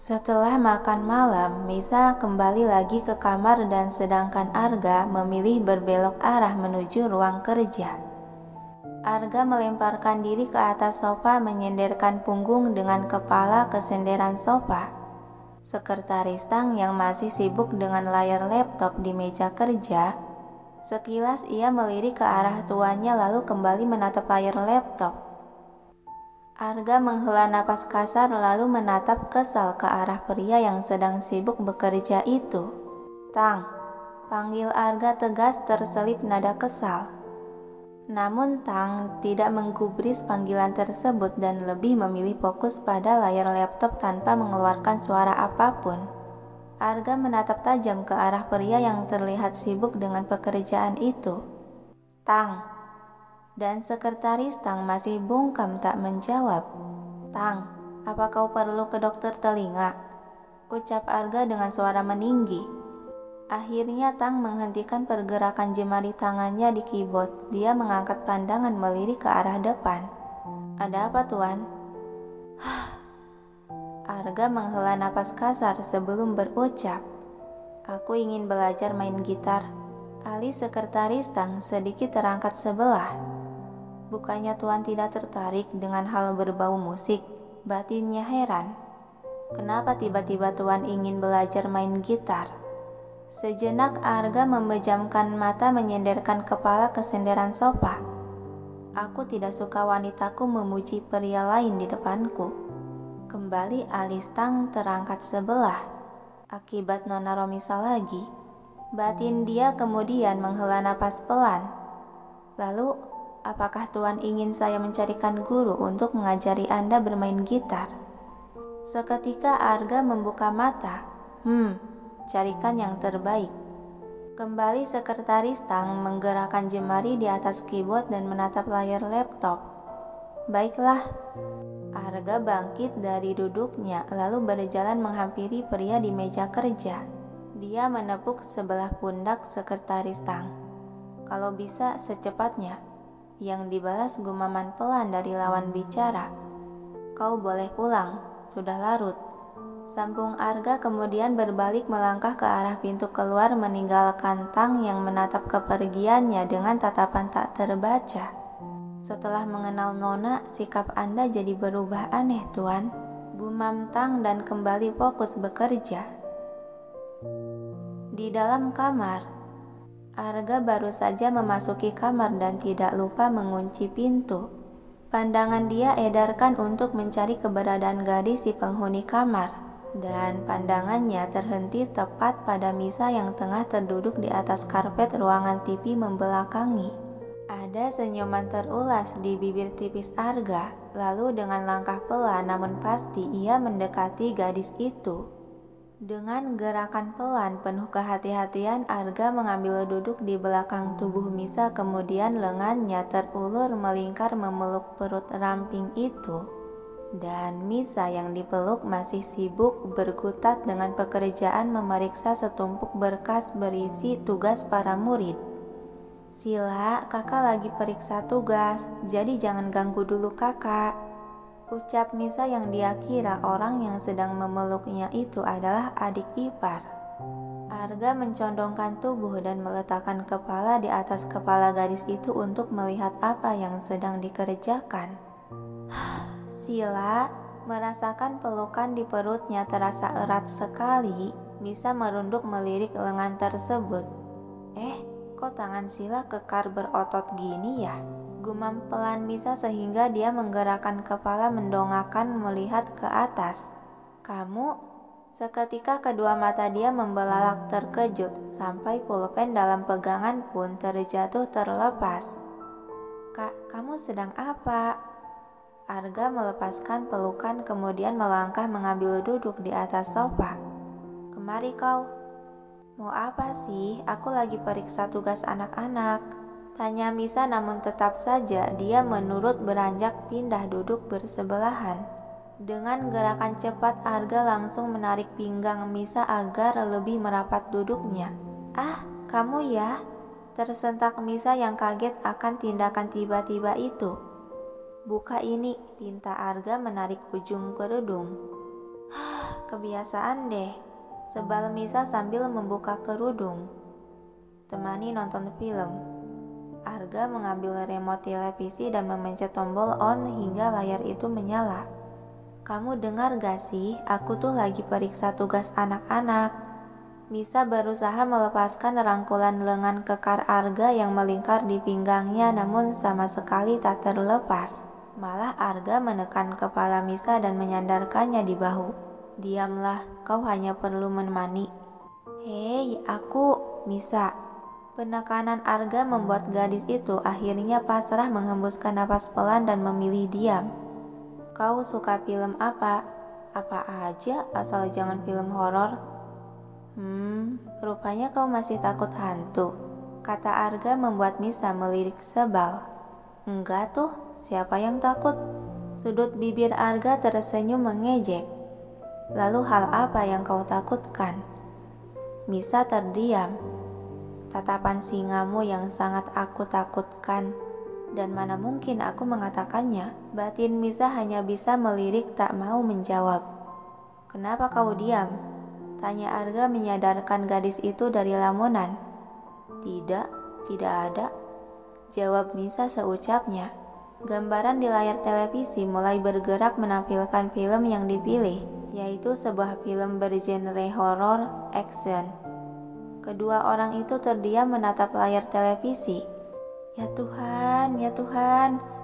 Setelah makan malam, Misa kembali lagi ke kamar dan sedangkan Arga memilih berbelok arah menuju ruang kerja. Arga melemparkan diri ke atas sofa menyenderkan punggung dengan kepala ke senderan sofa. Sekretaris Tang yang masih sibuk dengan layar laptop di meja kerja, sekilas ia melirik ke arah tuannya lalu kembali menatap layar laptop. Arga menghela napas kasar lalu menatap kesal ke arah pria yang sedang sibuk bekerja itu. "Tang," panggil Arga tegas terselip nada kesal. Namun Tang tidak menggubris panggilan tersebut dan lebih memilih fokus pada layar laptop tanpa mengeluarkan suara apapun. Arga menatap tajam ke arah pria yang terlihat sibuk dengan pekerjaan itu. "Tang." Dan sekretaris Tang masih bungkam tak menjawab. "Tang, apa kau perlu ke dokter telinga?" ucap Arga dengan suara meninggi. Akhirnya Tang menghentikan pergerakan jemari tangannya di keyboard. Dia mengangkat pandangan melirik ke arah depan. "Ada apa, Tuan?" Arga menghela napas kasar sebelum berucap, "Aku ingin belajar main gitar." Alis sekretaris Tang sedikit terangkat sebelah. "Bukannya Tuan tidak tertarik dengan hal berbau musik?" batinnya heran. "Kenapa tiba-tiba Tuan ingin belajar main gitar?" Sejenak Arga memejamkan mata menyenderkan kepala ke senderan sofa. "Aku tidak suka wanitaku memuji pria lain di depanku." Kembali alis Tang terangkat sebelah. "Akibat Nona Romisa lagi?" batin dia kemudian menghela napas pelan. "Lalu, apakah Tuan ingin saya mencarikan guru untuk mengajari Anda bermain gitar?" Seketika Arga membuka mata. Carikan yang terbaik." Kembali sekretaris Tang menggerakkan jemari di atas keyboard dan menatap layar laptop. "Baiklah." Arga bangkit dari duduknya lalu berjalan menghampiri pria di meja kerja. Dia menepuk sebelah pundak sekretaris Tang. "Kalau bisa secepatnya." Yang dibalas gumaman pelan dari lawan bicara. "Kau boleh pulang, sudah larut." Sambung Arga kemudian berbalik melangkah ke arah pintu keluar meninggalkan Tang yang menatap kepergiannya dengan tatapan tak terbaca. "Setelah mengenal Nona, sikap Anda jadi berubah aneh, Tuan," gumam Tang dan kembali fokus bekerja. Di dalam kamar, Arga baru saja memasuki kamar dan tidak lupa mengunci pintu. Pandangan dia edarkan untuk mencari keberadaan gadis si penghuni kamar. Dan pandangannya terhenti tepat pada Misa yang tengah terduduk di atas karpet ruangan TV membelakangi. Ada senyuman terulas di bibir tipis Arga, lalu dengan langkah pelan namun pasti ia mendekati gadis itu. Dengan gerakan pelan penuh kehati-hatian, Arga mengambil duduk di belakang tubuh Misa kemudian lengannya terulur melingkar memeluk perut ramping itu. Dan Misa yang dipeluk masih sibuk berkutat dengan pekerjaan memeriksa setumpuk berkas berisi tugas para murid. "Sila, kakak lagi periksa tugas, jadi jangan ganggu dulu kakak," ucap Misa yang dia kira orang yang sedang memeluknya itu adalah adik ipar. Arga mencondongkan tubuh dan meletakkan kepala di atas kepala gadis itu untuk melihat apa yang sedang dikerjakan. Sila merasakan pelukan di perutnya terasa erat sekali. Misa merunduk melirik lengan tersebut. Kok tangan Sila kekar berotot gini ya?" Gumam pelan Misa sehingga dia menggerakkan kepala mendongakkan melihat ke atas. "Kamu?" Seketika kedua mata dia membelalak terkejut sampai pulpen dalam pegangan pun terjatuh terlepas. "Kak, kamu sedang apa?" Arga melepaskan pelukan kemudian melangkah mengambil duduk di atas sofa. "Kemari kau." "Mau apa sih? Aku lagi periksa tugas anak-anak," tanya Misa namun tetap saja dia menurut beranjak pindah duduk bersebelahan. Dengan gerakan cepat Arga langsung menarik pinggang Misa agar lebih merapat duduknya. "Ah, kamu ya?" tersentak Misa yang kaget akan tindakan tiba-tiba itu. "Buka ini," pinta Arga menarik ujung kerudung. kebiasaan deh, sebal Misa sambil membuka kerudung. Temani nonton film. Arga mengambil remote televisi dan memencet tombol on hingga layar itu menyala. Kamu dengar gak sih, aku tuh lagi periksa tugas anak-anak. Misa berusaha melepaskan rangkulan lengan kekar Arga yang melingkar di pinggangnya namun sama sekali tak terlepas. Malah Arga menekan kepala Misa dan menyandarkannya di bahu. Diamlah, kau hanya perlu menemani. Hei, aku, Misa. Penekanan Arga membuat gadis itu akhirnya pasrah menghembuskan napas pelan dan memilih diam. Kau suka film apa? Apa aja asal jangan film horor. Rupanya kau masih takut hantu, kata Arga membuat Misa melirik sebal. Enggak tuh, siapa yang takut? Sudut bibir Arga tersenyum mengejek. Lalu hal apa yang kau takutkan? Misa terdiam. Tatapan singamu yang sangat aku takutkan, dan mana mungkin aku mengatakannya. Batin Misa hanya bisa melirik tak mau menjawab. Kenapa kau diam? Tanya Arga menyadarkan gadis itu dari lamunan. Tidak ada. Jawab Misa seucapnya. Gambaran di layar televisi mulai bergerak menampilkan film yang dipilih, yaitu sebuah film bergenre horor action. Kedua orang itu terdiam menatap layar televisi. Ya Tuhan,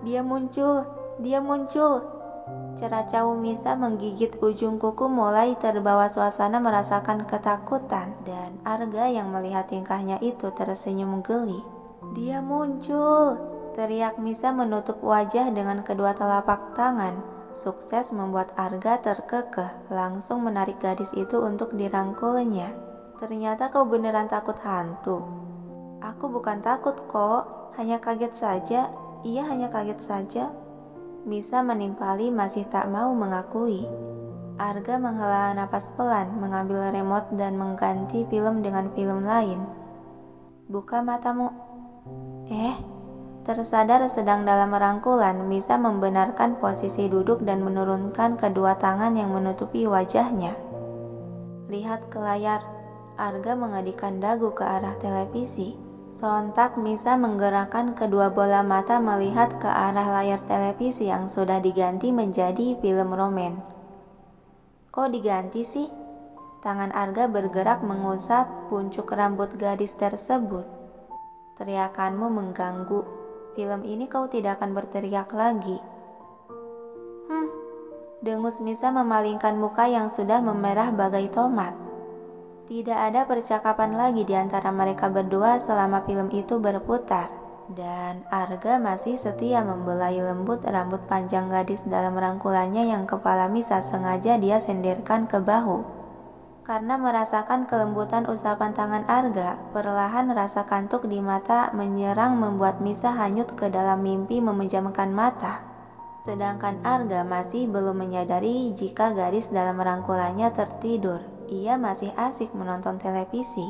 dia muncul. Ceracau Misa menggigit ujung kuku mulai terbawa suasana merasakan ketakutan dan Arga yang melihat tingkahnya itu tersenyum geli. Dia muncul, teriak Misa menutup wajah dengan kedua telapak tangan. Sukses membuat Arga terkekeh, langsung menarik gadis itu untuk dirangkulnya. Ternyata kau beneran takut hantu. Aku bukan takut kok, hanya kaget saja. Iya, hanya kaget saja. Misa menimpali masih tak mau mengakui. Arga menghela napas pelan, mengambil remote dan mengganti film dengan film lain. Buka matamu. Tersadar sedang dalam rangkulan, Misa membenarkan posisi duduk dan menurunkan kedua tangan yang menutupi wajahnya. Lihat ke layar. Arga mengedikan dagu ke arah televisi. Sontak Misa menggerakkan kedua bola mata melihat ke arah layar televisi yang sudah diganti menjadi film romans. Kok diganti sih? Tangan Arga bergerak mengusap puncuk rambut gadis tersebut. Teriakanmu mengganggu. Film ini kau tidak akan berteriak lagi. Dengus Misa memalingkan muka yang sudah memerah bagai tomat. Tidak ada percakapan lagi di antara mereka berdua selama film itu berputar. Dan Arga masih setia membelai lembut rambut panjang gadis dalam rangkulannya yang kepala Misa sengaja dia sendirkan ke bahu. Karena merasakan kelembutan usapan tangan Arga, perlahan rasa kantuk di mata menyerang membuat Misa hanyut ke dalam mimpi memejamkan mata. Sedangkan Arga masih belum menyadari jika gadis dalam rangkulannya tertidur. Ia masih asik menonton televisi.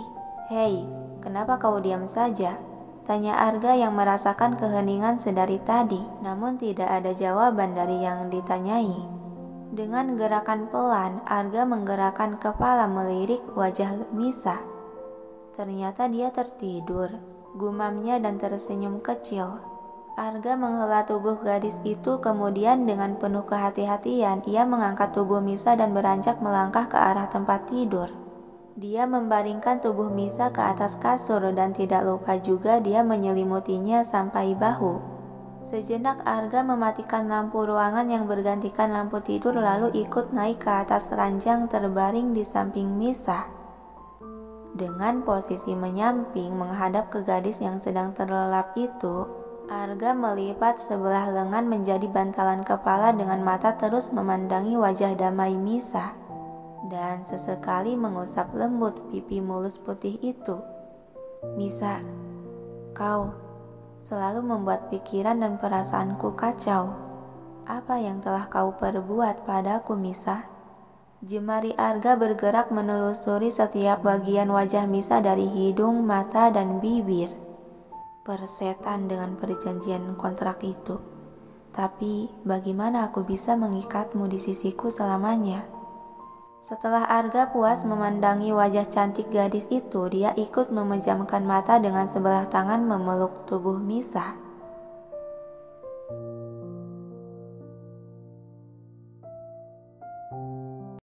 Hei, kenapa kau diam saja? Tanya Arga yang merasakan keheningan sedari tadi, namun tidak ada jawaban dari yang ditanyai. Dengan gerakan pelan, Arga menggerakkan kepala melirik wajah Misa. Ternyata dia tertidur, gumamnya dan tersenyum kecil. Arga menghela tubuh gadis itu, kemudian dengan penuh kehati-hatian ia mengangkat tubuh Misa dan beranjak melangkah ke arah tempat tidur. Dia membaringkan tubuh Misa ke atas kasur dan tidak lupa juga dia menyelimutinya sampai bahu. Sejenak Arga mematikan lampu ruangan yang bergantikan lampu tidur lalu ikut naik ke atas ranjang terbaring di samping Misa. Dengan posisi menyamping menghadap ke gadis yang sedang terlelap itu, Arga melipat sebelah lengan menjadi bantalan kepala dengan mata terus memandangi wajah damai Misa. Dan sesekali mengusap lembut pipi mulus putih itu. Misa, kau selalu membuat pikiran dan perasaanku kacau. Apa yang telah kau perbuat padaku, Misa? Jemari Arga bergerak menelusuri setiap bagian wajah Misa dari hidung, mata, dan bibir. Persetan dengan perjanjian kontrak itu. Tapi bagaimana aku bisa mengikatmu di sisiku selamanya? Setelah Arga puas memandangi wajah cantik gadis itu, dia ikut memejamkan mata dengan sebelah tangan memeluk tubuh Misa.